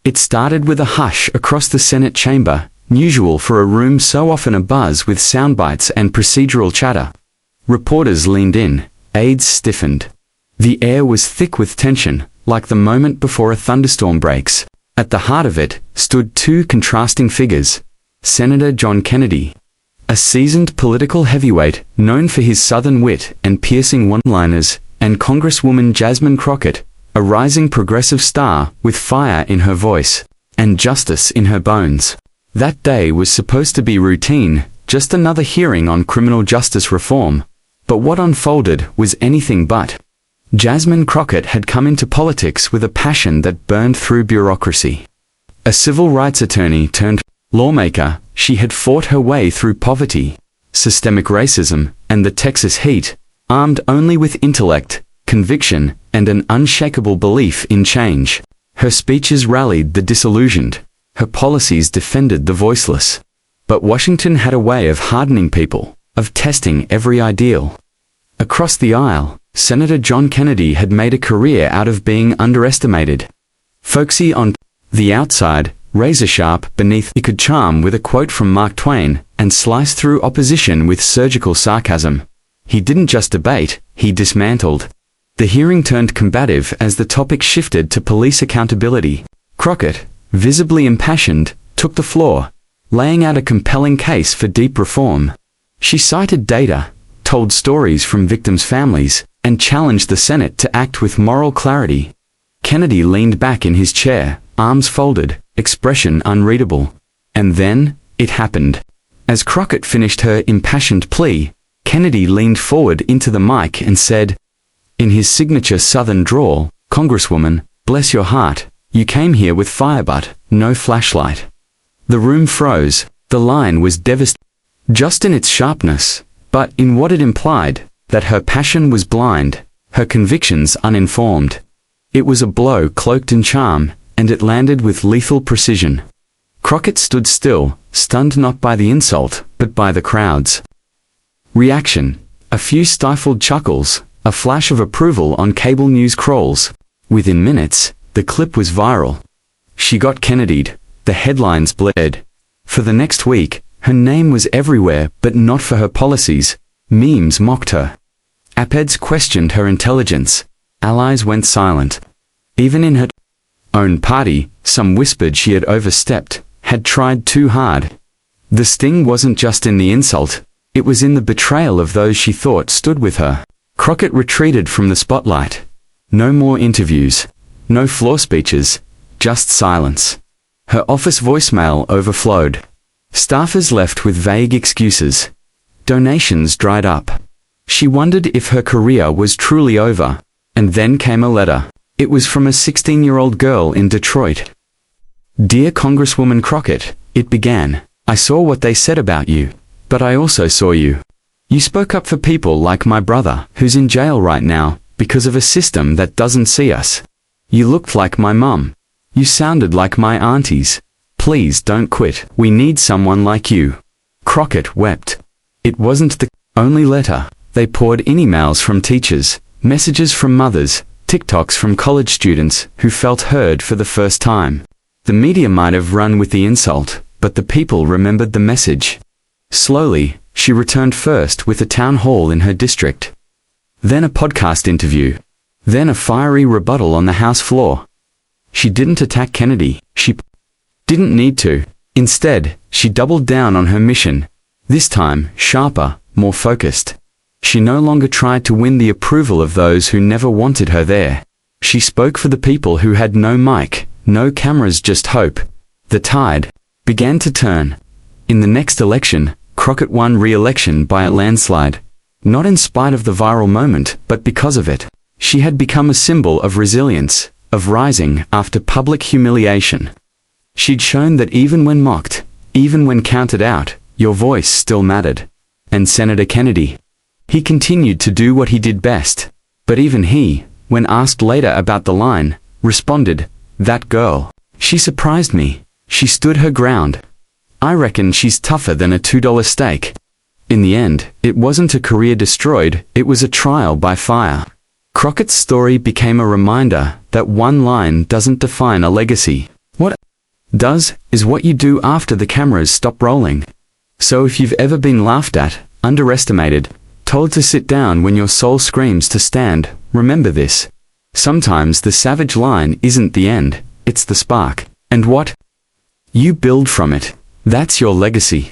It started with a hush across the Senate chamber, unusual for a room so often abuzz with soundbites and procedural chatter. Reporters leaned in, aides stiffened. The air was thick with tension, like the moment before a thunderstorm breaks. At the heart of it stood two contrasting figures. Senator John Kennedy, a seasoned political heavyweight known for his southern wit and piercing one-liners, and Congresswoman Jasmine Crockett, a rising progressive star with fire in her voice and justice in her bones. That day was supposed to be routine, just another hearing on criminal justice reform. But what unfolded was anything but. Jasmine Crockett had come into politics with a passion that burned through bureaucracy. A civil rights attorney turned lawmaker, she had fought her way through poverty, systemic racism, and the Texas heat, armed only with intellect, conviction, and an unshakable belief in change. Her speeches rallied the disillusioned. Her policies defended the voiceless. But Washington had a way of hardening people, of testing every ideal. Across the aisle, Senator John Kennedy had made a career out of being underestimated. Folksy on the outside, razor sharp beneath, he could charm with a quote from Mark Twain and slice through opposition with surgical sarcasm. He didn't just debate, he dismantled. The hearing turned combative as the topic shifted to police accountability. Crockett, visibly impassioned, took the floor, laying out a compelling case for deep reform. She cited data, told stories from victims' families, and challenged the Senate to act with moral clarity. Kennedy leaned back in his chair, arms folded, expression unreadable. And then, it happened. As Crockett finished her impassioned plea, Kennedy leaned forward into the mic and said, in his signature Southern drawl, "Congresswoman, bless your heart, you came here with fire but no flashlight." The room froze. The line was devastating, just in its sharpness, but in what it implied, that her passion was blind, her convictions uninformed. It was a blow cloaked in charm, and it landed with lethal precision. Crockett stood still, stunned not by the insult, but by the crowd's reaction. A few stifled chuckles, a flash of approval on cable news crawls. Within minutes, the clip was viral. She got Kennedy'd. The headlines bled. For the next week, her name was everywhere, but not for her policies. Memes mocked her. Op-eds questioned her intelligence. Allies went silent. Even in her own party, some whispered she had overstepped, had tried too hard. The sting wasn't just in the insult, it was in the betrayal of those she thought stood with her. Crockett retreated from the spotlight. No more interviews. No floor speeches. Just silence. Her office voicemail overflowed. Staffers left with vague excuses. Donations dried up. She wondered if her career was truly over. And then came a letter. It was from a 16-year-old girl in Detroit. "Dear Congresswoman Crockett," it began, "I saw what they said about you. But I also saw you. You spoke up for people like my brother, who's in jail right now, because of a system that doesn't see us. You looked like my mum. You sounded like my aunties. Please don't quit. We need someone like you." Crockett wept. It wasn't the only letter. They poured in emails from teachers, messages from mothers, TikToks from college students who felt heard for the first time. The media might have run with the insult, but the people remembered the message. Slowly, she returned first with a town hall in her district. Then a podcast interview. Then a fiery rebuttal on the House floor. She didn't attack Kennedy. She didn't need to. Instead, she doubled down on her mission. This time, sharper, more focused. She no longer tried to win the approval of those who never wanted her there. She spoke for the people who had no mic, no cameras, just hope. The tide began to turn. In the next election, Crockett won re-election by a landslide. Not in spite of the viral moment, but because of it. She had become a symbol of resilience, of rising after public humiliation. She'd shown that even when mocked, even when counted out, your voice still mattered. And Senator Kennedy? He continued to do what he did best. But even he, when asked later about the line, responded, "That girl. She surprised me. She stood her ground. I reckon she's tougher than a $2 steak." In the end, it wasn't a career destroyed, it was a trial by fire. Crockett's story became a reminder that one line doesn't define a legacy. What Does is what you do after the cameras stop rolling. So if you've ever been laughed at, underestimated, told to sit down when your soul screams to stand, remember this. Sometimes the savage line isn't the end, it's the spark. And what you build from it, that's your legacy.